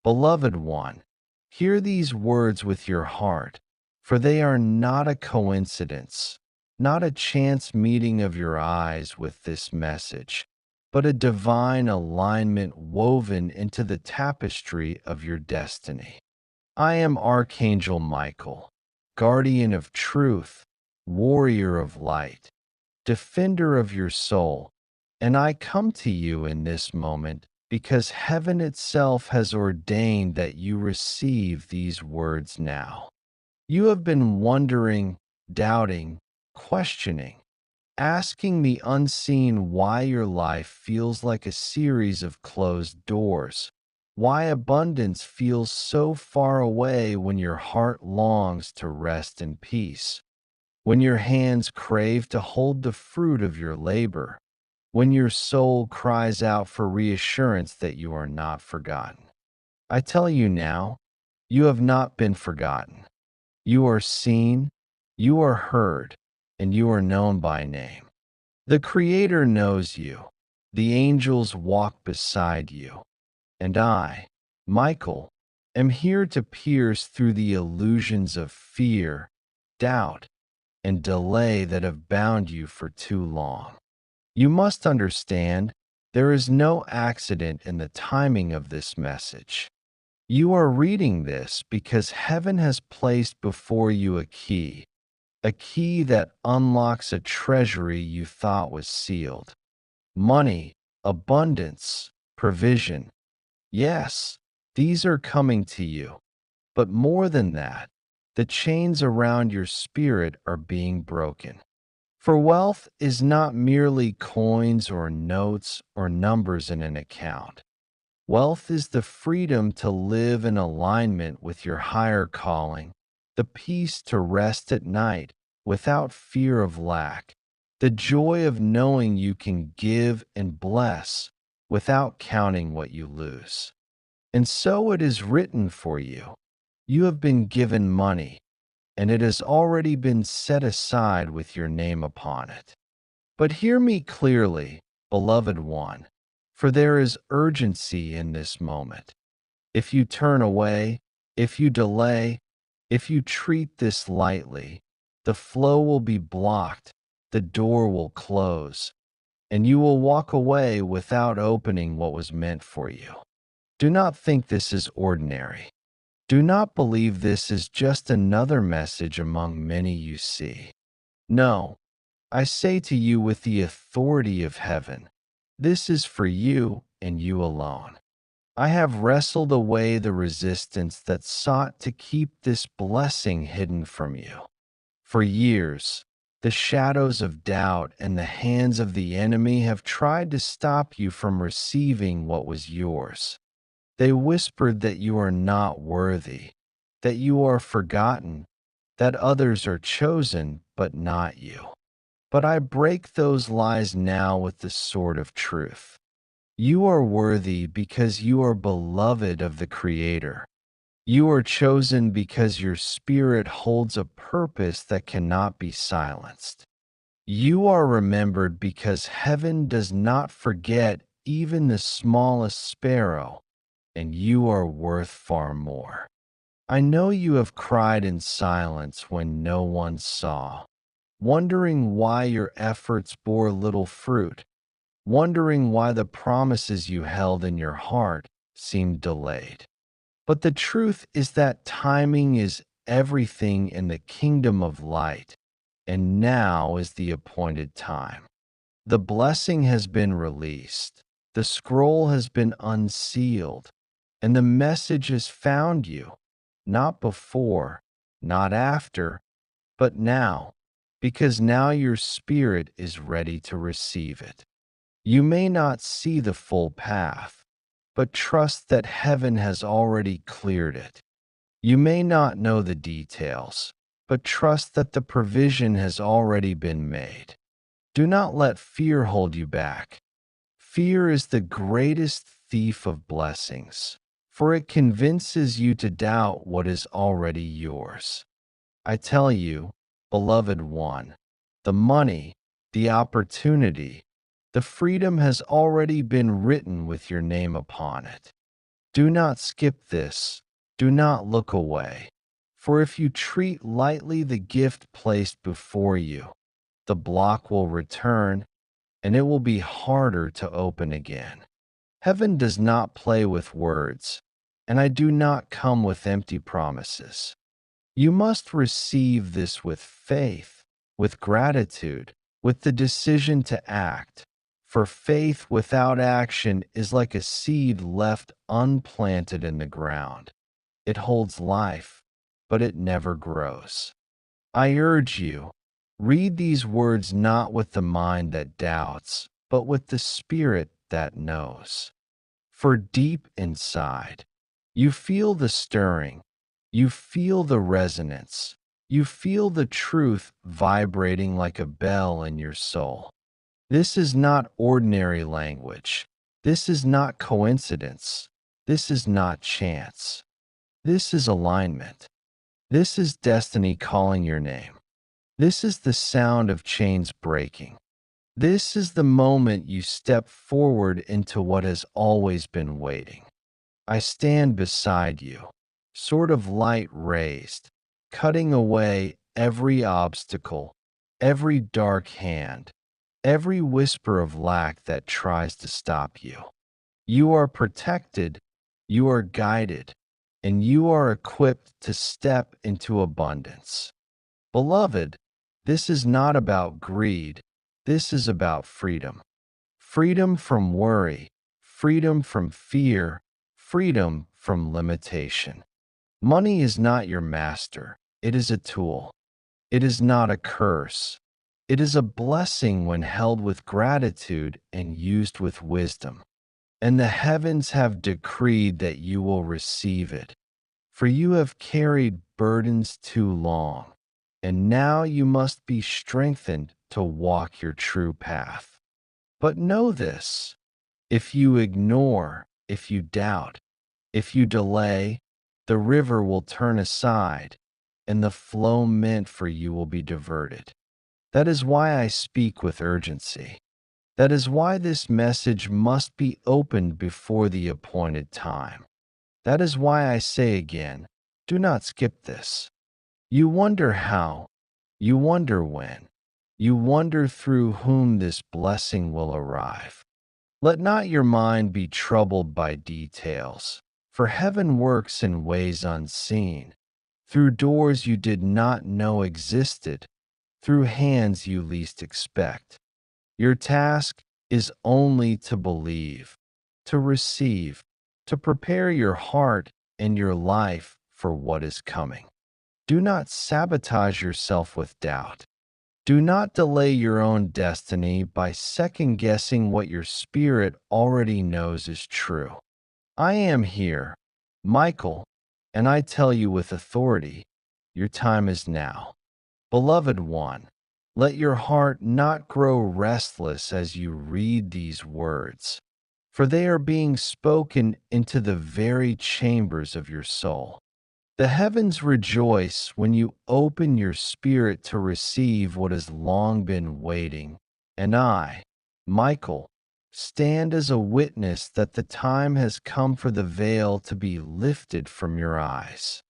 Beloved one, hear these words with your heart, for they are not a coincidence, not a chance meeting of your eyes with this message, but a divine alignment woven into the tapestry of your destiny. I am Archangel Michael, guardian of truth, warrior of light, defender of your soul, and I come to you in this moment because heaven itself has ordained that you receive these words now. You have been wondering, doubting, questioning, asking the unseen why your life feels like a series of closed doors, why abundance feels so far away when your heart longs to rest in peace, when your hands crave to hold the fruit of your labor, when your soul cries out for reassurance that you are not forgotten. I tell you now, you have not been forgotten. You are seen, you are heard, and you are known by name. The Creator knows you. The angels walk beside you. And I, Michael, am here to pierce through the illusions of fear, doubt, and delay that have bound you for too long. You must understand, there is no accident in the timing of this message. You are reading this because heaven has placed before you a key that unlocks a treasury you thought was sealed. Money, abundance, provision. Yes, these are coming to you. But more than that, the chains around your spirit are being broken. For wealth is not merely coins or notes or numbers in an account. Wealth is the freedom to live in alignment with your higher calling, the peace to rest at night without fear of lack, the joy of knowing you can give and bless without counting what you lose. And so it is written for you. You have been given money, and it has already been set aside with your name upon it. But hear me clearly, beloved one, for there is urgency in this moment. If you turn away, if you delay, if you treat this lightly, the flow will be blocked, the door will close, and you will walk away without opening what was meant for you. Do not think this is ordinary. Do not believe this is just another message among many you see. No, I say to you with the authority of heaven, this is for you and you alone. I have wrestled away the resistance that sought to keep this blessing hidden from you. For years, the shadows of doubt and the hands of the enemy have tried to stop you from receiving what was yours. They whispered that you are not worthy, that you are forgotten, that others are chosen, but not you. But I break those lies now with the sword of truth. You are worthy because you are beloved of the Creator. You are chosen because your spirit holds a purpose that cannot be silenced. You are remembered because heaven does not forget even the smallest sparrow, and you are worth far more. I know you have cried in silence when no one saw, wondering why your efforts bore little fruit, wondering why the promises you held in your heart seemed delayed. But the truth is that timing is everything in the kingdom of light, and now is the appointed time. The blessing has been released, the scroll has been unsealed, and the message has found you, not before, not after, but now, because now your spirit is ready to receive it. You may not see the full path, but trust that heaven has already cleared it. You may not know the details, but trust that the provision has already been made. Do not let fear hold you back. Fear is the greatest thief of blessings, for it convinces you to doubt what is already yours. I tell you, beloved one, the money, the opportunity, the freedom has already been written with your name upon it. Do not skip this. Do not look away. For if you treat lightly the gift placed before you, the block will return and it will be harder to open again. Heaven does not play with words, and I do not come with empty promises. You must receive this with faith, with gratitude, with the decision to act. For faith without action is like a seed left unplanted in the ground. It holds life, but it never grows. I urge you, read these words not with the mind that doubts, but with the spirit that knows. For deep inside, you feel the stirring, you feel the resonance, you feel the truth vibrating like a bell in your soul. This is not ordinary language. This is not coincidence. This is not chance. This is alignment. This is destiny calling your name. This is the sound of chains breaking. This is the moment you step forward into what has always been waiting. I stand beside you, sort of light raised, cutting away every obstacle, every dark hand, every whisper of lack that tries to stop you. You are protected, you are guided, and you are equipped to step into abundance. Beloved, this is not about greed, this is about freedom. Freedom from worry, freedom from fear, freedom from limitation. Money is not your master, it is a tool. It is not a curse. It is a blessing when held with gratitude and used with wisdom. And the heavens have decreed that you will receive it. For you have carried burdens too long, and now you must be strengthened to walk your true path. But know this, if you ignore, if you doubt, if you delay, the river will turn aside, and the flow meant for you will be diverted. That is why I speak with urgency. That is why this message must be opened before the appointed time. That is why I say again, do not skip this. You wonder how, you wonder when, you wonder through whom this blessing will arrive. Let not your mind be troubled by details, for heaven works in ways unseen, through doors you did not know existed, through hands you least expect. Your task is only to believe, to receive, to prepare your heart and your life for what is coming. Do not sabotage yourself with doubt. Do not delay your own destiny by second guessing what your spirit already knows is true. I am here, Michael, and I tell you with authority, your time is now. Beloved one, let your heart not grow restless as you read these words, for they are being spoken into the very chambers of your soul. The heavens rejoice when you open your spirit to receive what has long been waiting, and I, Michael, stand as a witness that the time has come for the veil to be lifted from your eyes.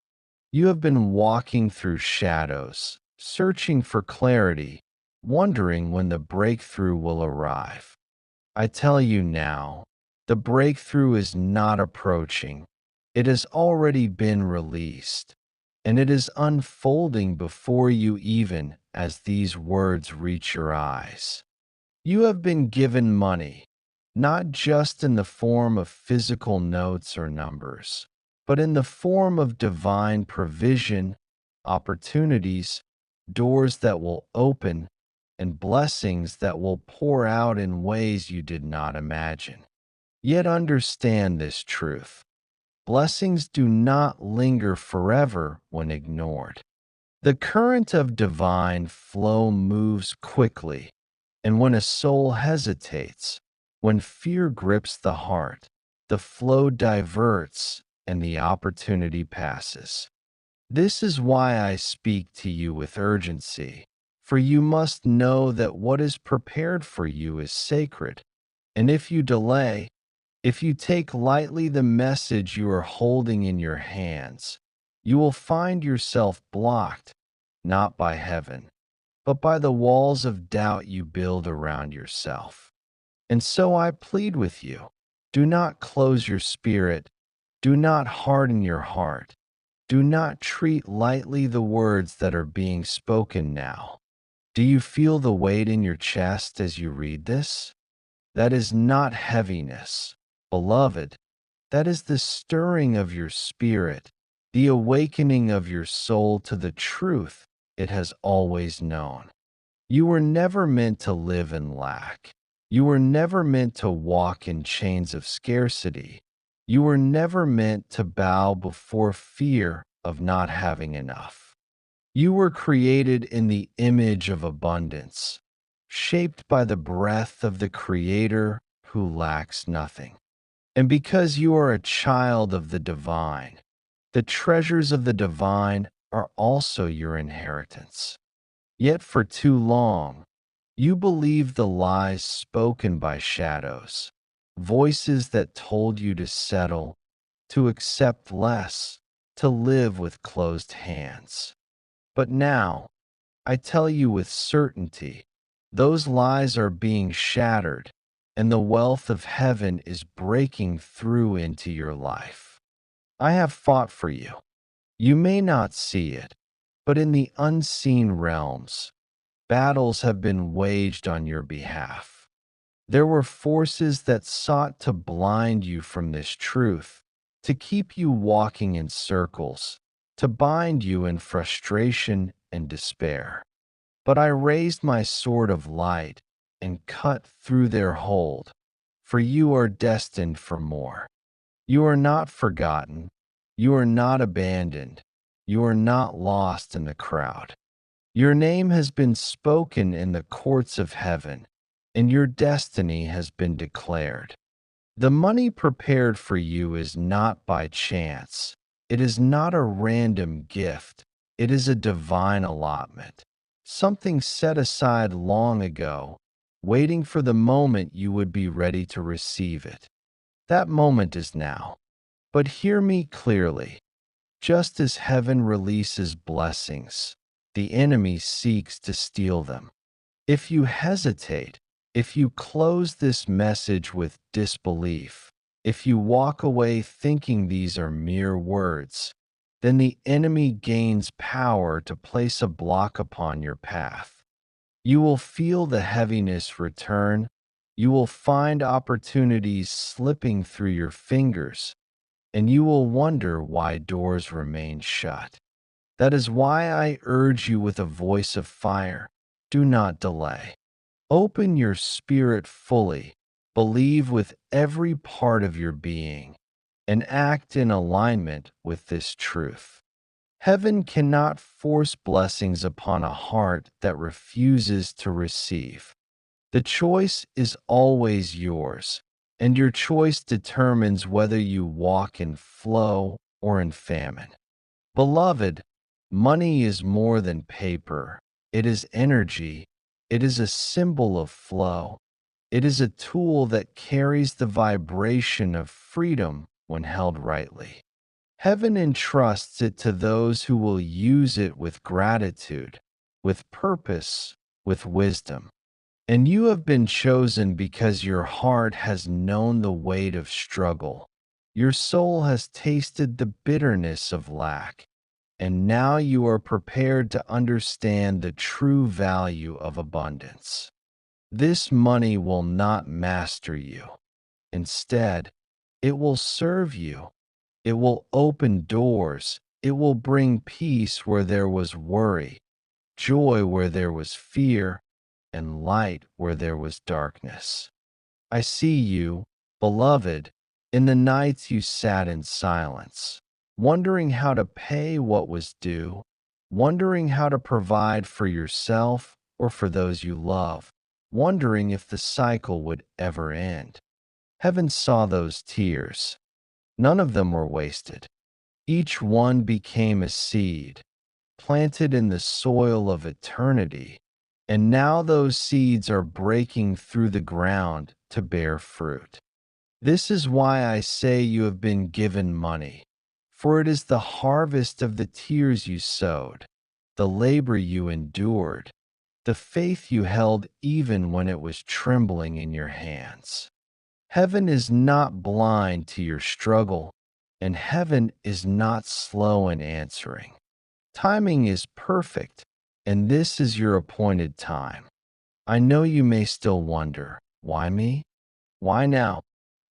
You have been walking through shadows, searching for clarity, wondering when the breakthrough will arrive. I tell you now, the breakthrough is not approaching. It has already been released, and it is unfolding before you even as these words reach your eyes. You have been given money, not just in the form of physical notes or numbers, but in the form of divine provision, opportunities, doors that will open, and blessings that will pour out in ways you did not imagine. Yet understand this truth. Blessings do not linger forever when ignored. The current of divine flow moves quickly, and when a soul hesitates, when fear grips the heart, the flow diverts and the opportunity passes. This is why I speak to you with urgency, for you must know that what is prepared for you is sacred, and if you delay, If you take lightly the message you are holding in your hands, you will find yourself blocked, not by heaven, but by the walls of doubt you build around yourself. And so I plead with you, do not close your spirit, do not harden your heart, do not treat lightly the words that are being spoken now. Do you feel the weight in your chest as you read this? That is not heaviness, beloved. That is the stirring of your spirit, the awakening of your soul to the truth it has always known. You were never meant to live in lack. You were never meant to walk in chains of scarcity. You were never meant to bow before fear of not having enough. You were created in the image of abundance, shaped by the breath of the Creator who lacks nothing. And because you are a child of the divine, the treasures of the divine are also your inheritance. Yet for too long, you believed the lies spoken by shadows, voices that told you to settle, to accept less, to live with closed hands. But now, I tell you with certainty, those lies are being shattered, and the wealth of heaven is breaking through into your life. I have fought for you. You may not see it, but in the unseen realms, battles have been waged on your behalf. There were forces that sought to blind you from this truth, to keep you walking in circles, to bind you in frustration and despair. But I raised my sword of light and cut through their hold, for you are destined for more. You are not forgotten. You are not abandoned. You are not lost in the crowd. Your name has been spoken in the courts of heaven, and your destiny has been declared. The money prepared for you is not by chance. It is not a random gift. It is a divine allotment, something set aside long ago, waiting for the moment you would be ready to receive it. That moment is now. But hear me clearly. Just as heaven releases blessings, the enemy seeks to steal them. If you hesitate, if you close this message with disbelief, if you walk away thinking these are mere words, then the enemy gains power to place a block upon your path. You will feel the heaviness return. You will find opportunities slipping through your fingers, and you will wonder why doors remain shut. That is why I urge you with a voice of fire, do not delay. Open your spirit fully, believe with every part of your being, and act in alignment with this truth. Heaven cannot force blessings upon a heart that refuses to receive. The choice is always yours, and your choice determines whether you walk in flow or in famine. Beloved, money is more than paper. It is energy. It is a symbol of flow. It is a tool that carries the vibration of freedom when held rightly. Heaven entrusts it to those who will use it with gratitude, with purpose, with wisdom. And you have been chosen because your heart has known the weight of struggle. Your soul has tasted the bitterness of lack, and now you are prepared to understand the true value of abundance. This money will not master you. Instead, it will serve you. It will open doors. It will bring peace where there was worry, joy where there was fear, and light where there was darkness. I see you, beloved, in the nights you sat in silence, wondering how to pay what was due, wondering how to provide for yourself or for those you love, wondering if the cycle would ever end. Heaven saw those tears. None of them were wasted. Each one became a seed, planted in the soil of eternity, and now those seeds are breaking through the ground to bear fruit. This is why I say you have been given money, for it is the harvest of the tears you sowed, the labor you endured, the faith you held even when it was trembling in your hands. Heaven is not blind to your struggle, and heaven is not slow in answering. Timing is perfect, and this is your appointed time. I know you may still wonder, why me? Why now?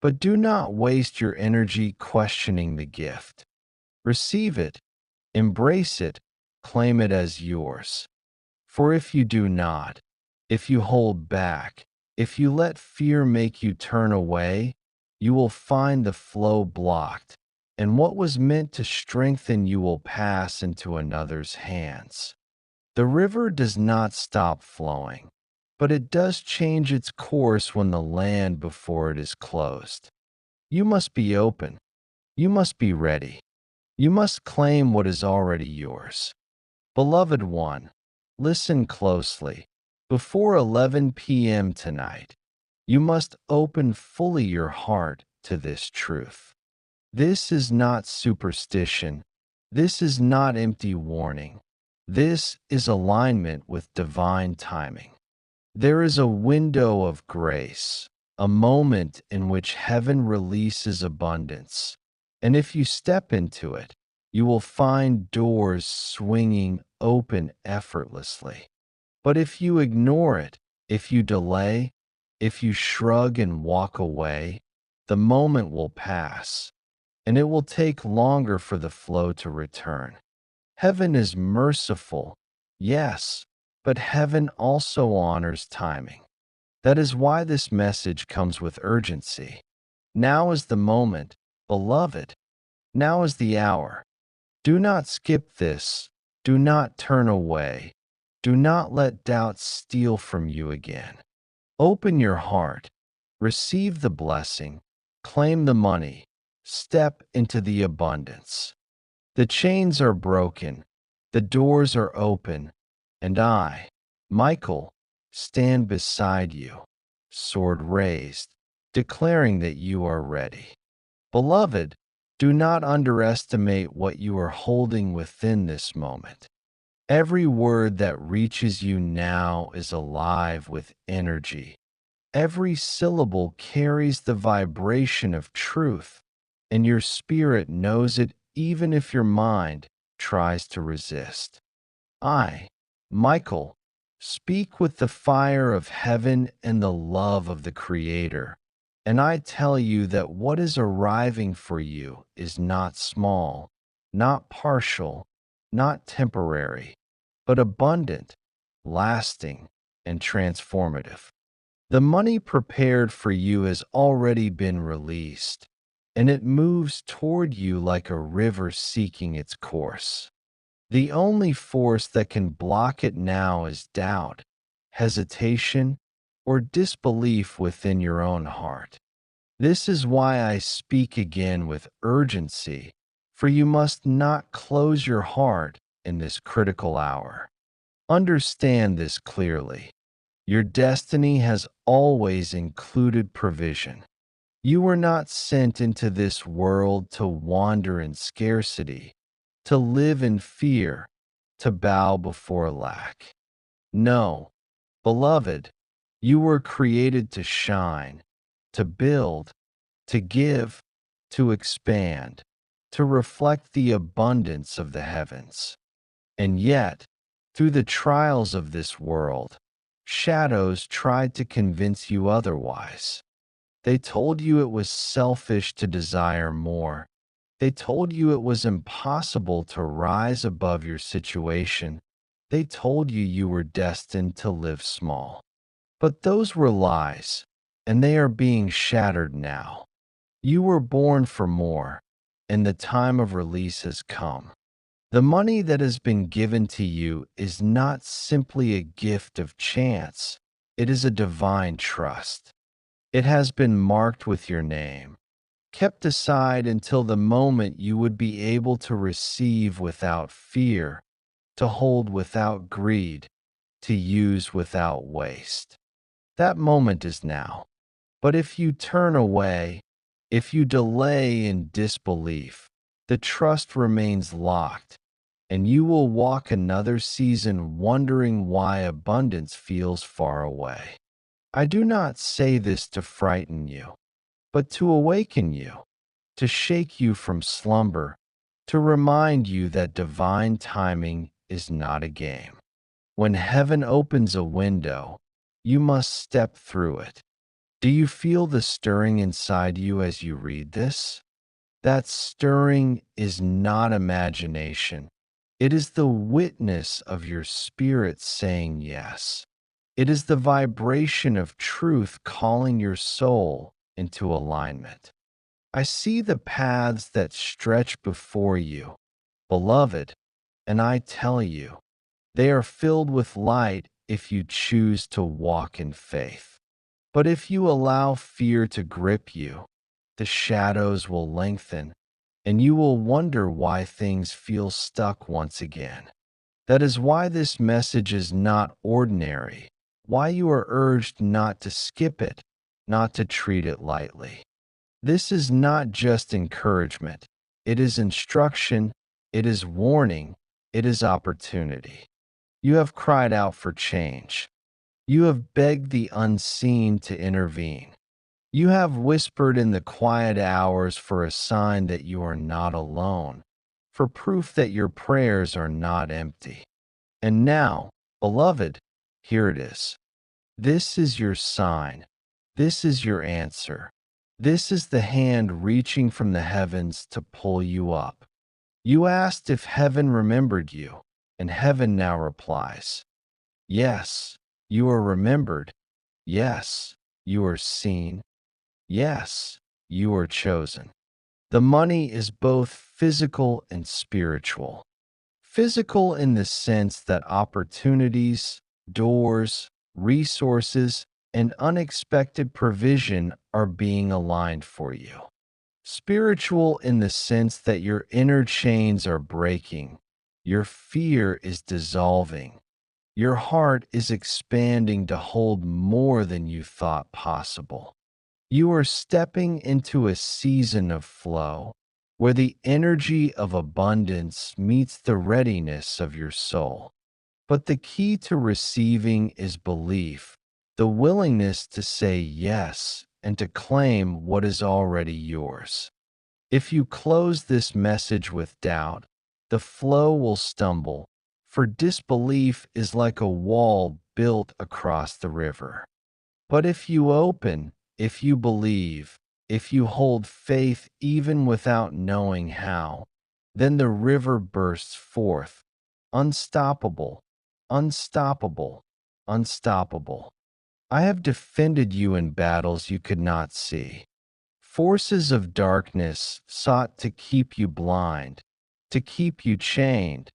But do not waste your energy questioning the gift. Receive it, embrace it, claim it as yours. For if you do not, if you hold back, if you let fear make you turn away, you will find the flow blocked, and what was meant to strengthen you will pass into another's hands. The river does not stop flowing, but it does change its course when the land before it is closed. You must be open. You must be ready. You must claim what is already yours. Beloved one, listen closely. Before 11 p.m. tonight, you must open fully your heart to this truth. This is not superstition. This is not empty warning. This is alignment with divine timing. There is a window of grace, a moment in which heaven releases abundance. And if you step into it, you will find doors swinging open effortlessly. But if you ignore it, if you delay, if you shrug and walk away, the moment will pass, and it will take longer for the flow to return. Heaven is merciful, yes, but heaven also honors timing. That is why this message comes with urgency. Now is the moment, beloved. Now is the hour. Do not skip this. Do not turn away. Do not let doubt steal from you again. Open your heart. Receive the blessing. Claim the money. Step into the abundance. The chains are broken. The doors are open. And I, Michael, stand beside you, sword raised, declaring that you are ready. Beloved, do not underestimate what you are holding within this moment. Every word that reaches you now is alive with energy. Every syllable carries the vibration of truth, and your spirit knows it even if your mind tries to resist. I, Michael, speak with the fire of heaven and the love of the Creator, and I tell you that what is arriving for you is not small, not partial, not temporary, but abundant, lasting, and transformative. The money prepared for you has already been released, and it moves toward you like a river seeking its course. The only force that can block it now is doubt, hesitation, or disbelief within your own heart. This is why I speak again with urgency, for you must not close your heart in this critical hour. Understand this clearly. Your destiny has always included provision. You were not sent into this world to wander in scarcity, to live in fear, to bow before lack. No, beloved, you were created to shine, to build, to give, to expand, to reflect the abundance of the heavens. And yet, through the trials of this world, shadows tried to convince you otherwise. They told you it was selfish to desire more. They told you it was impossible to rise above your situation. They told you you were destined to live small. But those were lies, and they are being shattered now. You were born for more, and the time of release has come. The money that has been given to you is not simply a gift of chance, it is a divine trust. It has been marked with your name, kept aside until the moment you would be able to receive without fear, to hold without greed, to use without waste. That moment is now. But if you turn away, If you delay in disbelief, the trust remains locked, and you will walk another season wondering why abundance feels far away. I do not say this to frighten you, but to awaken you, to shake you from slumber, to remind you that divine timing is not a game. When heaven opens a window, you must step through it. Do you feel the stirring inside you as you read this? That stirring is not imagination. It is the witness of your spirit saying yes. It is the vibration of truth calling your soul into alignment. I see the paths that stretch before you, beloved, and I tell you, they are filled with light if you choose to walk in faith. But if you allow fear to grip you, the shadows will lengthen, and you will wonder why things feel stuck once again. That is why this message is not ordinary, why you are urged not to skip it, not to treat it lightly. This is not just encouragement, it is instruction, it is warning, it is opportunity. You have cried out for change. You have begged the unseen to intervene. You have whispered in the quiet hours for a sign that you are not alone, for proof that your prayers are not empty. And now, beloved, here it is. This is your sign. This is your answer. This is the hand reaching from the heavens to pull you up. You asked if heaven remembered you, and heaven now replies, yes, you are remembered. Yes, you are seen. Yes, you are chosen. The money is both physical and spiritual. Physical in the sense that opportunities, doors, resources, and unexpected provision are being aligned for you. Spiritual in the sense that your inner chains are breaking, your fear is dissolving, your heart is expanding to hold more than you thought possible. You are stepping into a season of flow where the energy of abundance meets the readiness of your soul. But the key to receiving is belief, the willingness to say yes and to claim what is already yours. If you close this message with doubt, the flow will stumble, for disbelief is like a wall built across the river. But if you open, if you believe, if you hold faith even without knowing how, then the river bursts forth, unstoppable, unstoppable, unstoppable. I have defended you in battles you could not see. Forces of darkness sought to keep you blind, to keep you chained,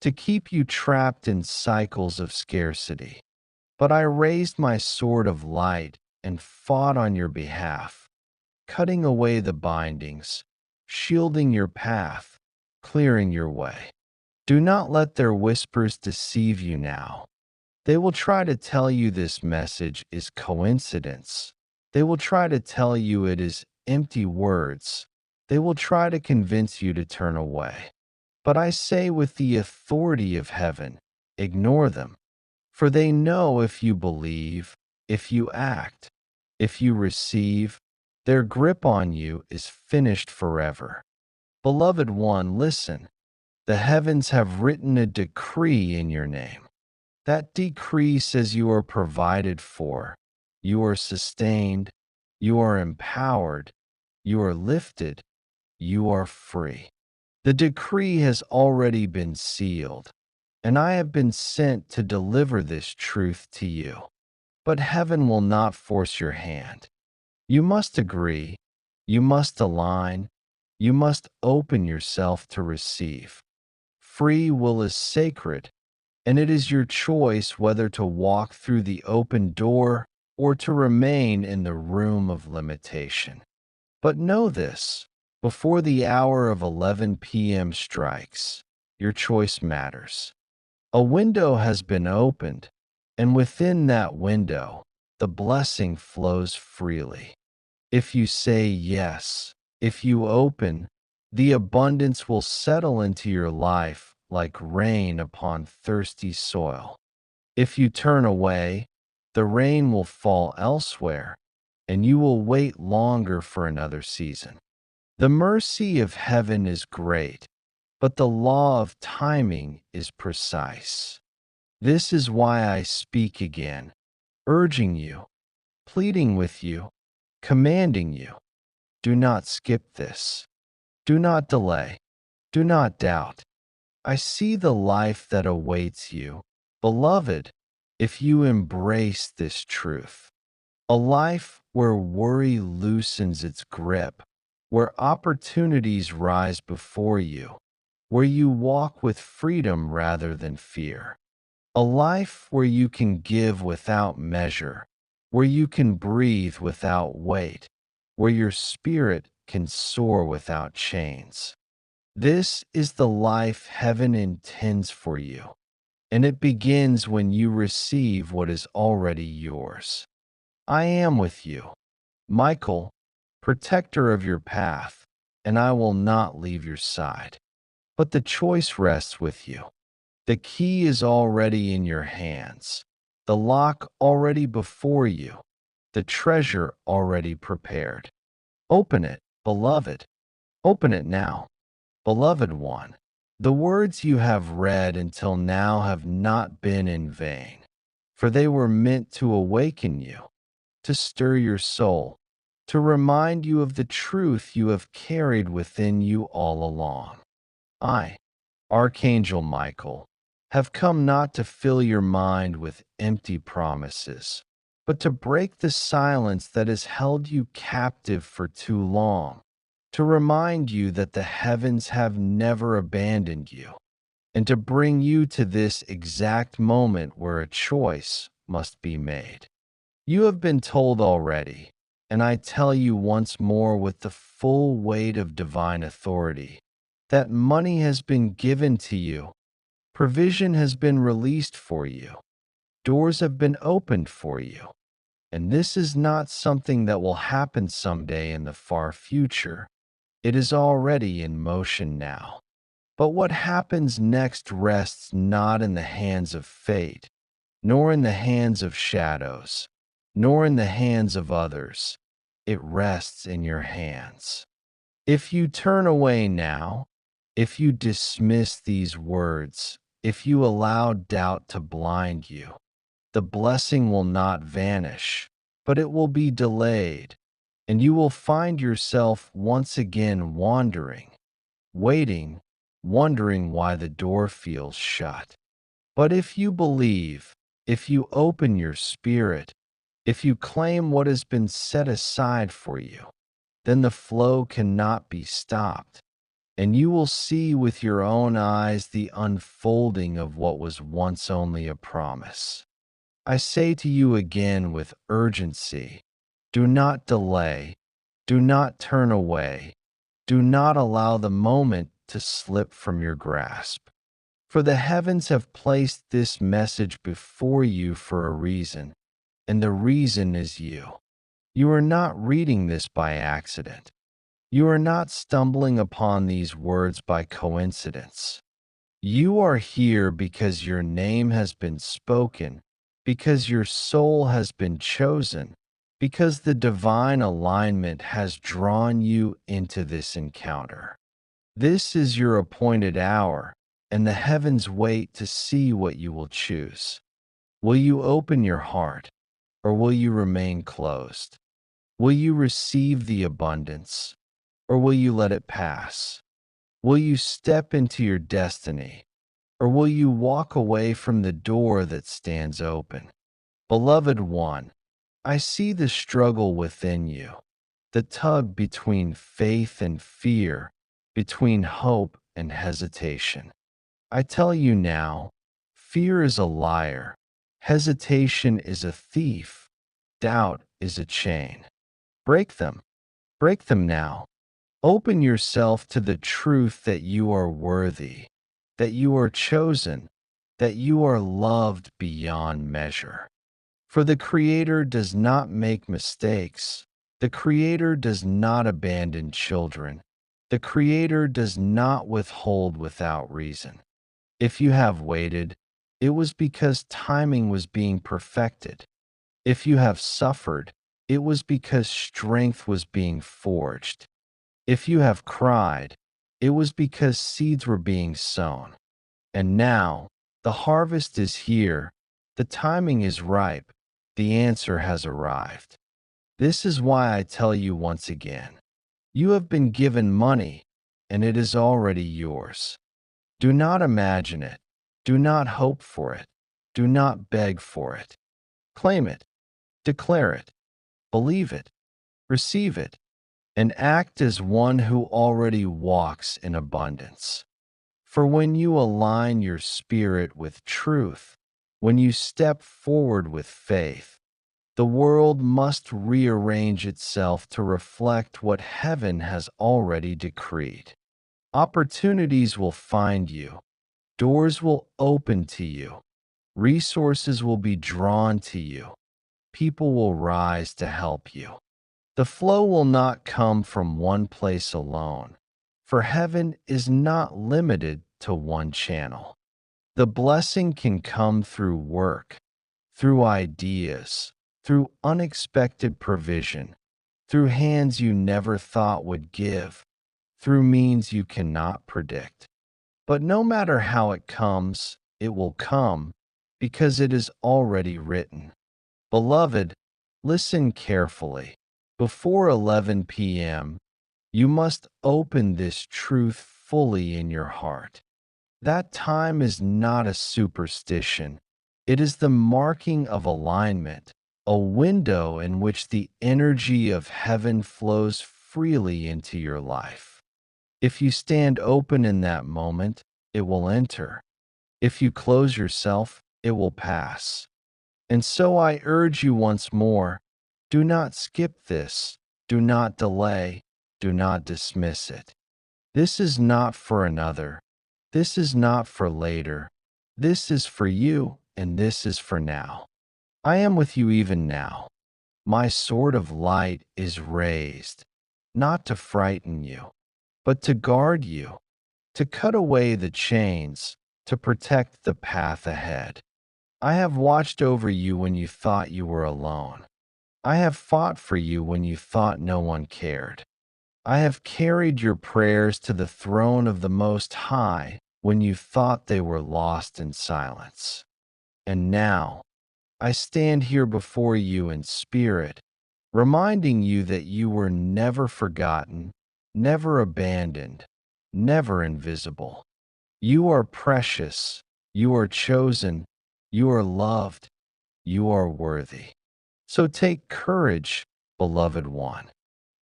to keep you trapped in cycles of scarcity. But I raised my sword of light and fought on your behalf, cutting away the bindings, shielding your path, clearing your way. Do not let their whispers deceive you now. They will try to tell you this message is coincidence. They will try to tell you it is empty words. They will try to convince you to turn away. But I say with the authority of heaven, ignore them. For they know if you believe, if you act, if you receive, their grip on you is finished forever. Beloved one, listen. The heavens have written a decree in your name. That decree says you are provided for, you are sustained, you are empowered, you are lifted, you are free. The decree has already been sealed, and I have been sent to deliver this truth to you. But heaven will not force your hand. You must agree, you must align, you must open yourself to receive. Free will is sacred, and it is your choice whether to walk through the open door or to remain in the room of limitation. But know this, before the hour of 11 p.m. strikes, your choice matters. A window has been opened, and within that window, the blessing flows freely. If you say yes, if you open, the abundance will settle into your life like rain upon thirsty soil. If you turn away, the rain will fall elsewhere, and you will wait longer for another season. The mercy of heaven is great, but the law of timing is precise. This is why I speak again, urging you, pleading with you, commanding you. Do not skip this. Do not delay. Do not doubt. I see the life that awaits you, beloved, if you embrace this truth. A life where worry loosens its grip, where opportunities rise before you, where you walk with freedom rather than fear. A life where you can give without measure, where you can breathe without weight, where your spirit can soar without chains. This is the life heaven intends for you, and it begins when you receive what is already yours. I am with you, Michael, protector of your path, and I will not leave your side. But the choice rests with you. The key is already in your hands, the lock already before you, the treasure already prepared. Open it, beloved. Open it now, beloved one. The words you have read until now have not been in vain, for they were meant to awaken you, to stir your soul, to remind you of the truth you have carried within you all along. I, Archangel Michael, have come not to fill your mind with empty promises, but to break the silence that has held you captive for too long, to remind you that the heavens have never abandoned you, and to bring you to this exact moment where a choice must be made. You have been told already, and I tell you once more with the full weight of divine authority, that money has been given to you, provision has been released for you, doors have been opened for you, and this is not something that will happen someday in the far future. It is already in motion now. But what happens next rests not in the hands of fate, nor in the hands of shadows, nor in the hands of others. It rests in your hands. If you turn away now, if you dismiss these words, if you allow doubt to blind you, the blessing will not vanish, but it will be delayed, and you will find yourself once again wandering, waiting, wondering why the door feels shut. But if you believe, if you open your spirit, if you claim what has been set aside for you, then the flow cannot be stopped, and you will see with your own eyes the unfolding of what was once only a promise. I say to you again with urgency, do not delay, do not turn away, do not allow the moment to slip from your grasp. For the heavens have placed this message before you for a reason, and the reason is you. You are not reading this by accident. You are not stumbling upon these words by coincidence. You are here because your name has been spoken, because your soul has been chosen, because the divine alignment has drawn you into this encounter. This is your appointed hour, and the heavens wait to see what you will choose. Will you open your heart, or will you remain closed? Will you receive the abundance, or will you let it pass? Will you step into your destiny, or will you walk away from the door that stands open? Beloved one, I see the struggle within you, the tug between faith and fear, between hope and hesitation. I tell you now, fear is a liar, hesitation is a thief, doubt is a chain. Break them now. Open yourself to the truth that you are worthy, that you are chosen, that you are loved beyond measure. For the Creator does not make mistakes. The Creator does not abandon children. The Creator does not withhold without reason. If you have waited, it was because timing was being perfected. If you have suffered, it was because strength was being forged. If you have cried, it was because seeds were being sown. And now, the harvest is here, the timing is ripe, the answer has arrived. This is why I tell you once again, you have been given money, and it is already yours. Do not imagine it. Do not hope for it. Do not beg for it. Claim it. Declare it. Believe it. Receive it. And act as one who already walks in abundance. For when you align your spirit with truth, when you step forward with faith, the world must rearrange itself to reflect what heaven has already decreed. Opportunities will find you. Doors will open to you. Resources will be drawn to you. People will rise to help you. The flow will not come from one place alone, for heaven is not limited to one channel. The blessing can come through work, through ideas, through unexpected provision, through hands you never thought would give, through means you cannot predict. But no matter how it comes, it will come because it is already written. Beloved, listen carefully. Before 11 p.m., you must open this truth fully in your heart. That time is not a superstition. It is the marking of alignment, a window in which the energy of heaven flows freely into your life. If you stand open in that moment, it will enter. If you close yourself, it will pass. And so I urge you once more, do not skip this, do not delay, do not dismiss it. This is not for another. This is not for later. This is for you, and this is for now. I am with you even now. My sword of light is raised, not to frighten you, but to guard you, to cut away the chains, to protect the path ahead. I have watched over you when you thought you were alone. I have fought for you when you thought no one cared. I have carried your prayers to the throne of the Most High when you thought they were lost in silence. And now, I stand here before you in spirit, reminding you that you were never forgotten, never abandoned, never invisible. You are precious, you are chosen, you are loved, you are worthy. So take courage, beloved one.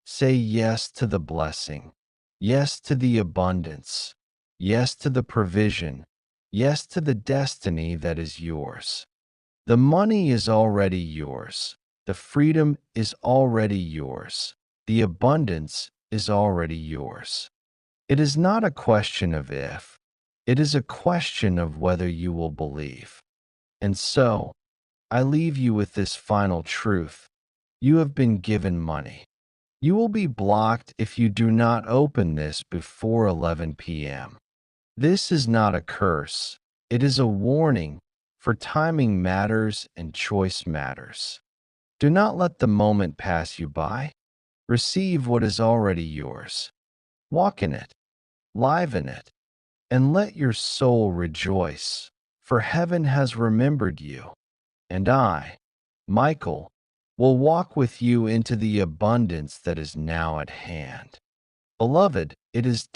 Say yes to the blessing, yes to the abundance, yes to the provision, yes to the destiny that is yours. The money is already yours. The freedom is already yours. The abundance is already yours. It is not a question of if, it is a question of whether you will believe. And so, I leave you with this final truth. You have been given money. You will be blocked if you do not open this before 11 p.m. This is not a curse. It is a warning, for timing matters and choice matters. Do not let the moment pass you by. Receive what is already yours. Walk in it, live in it, and let your soul rejoice, for heaven has remembered you. And I, Michael, will walk with you into the abundance that is now at hand. Beloved, it is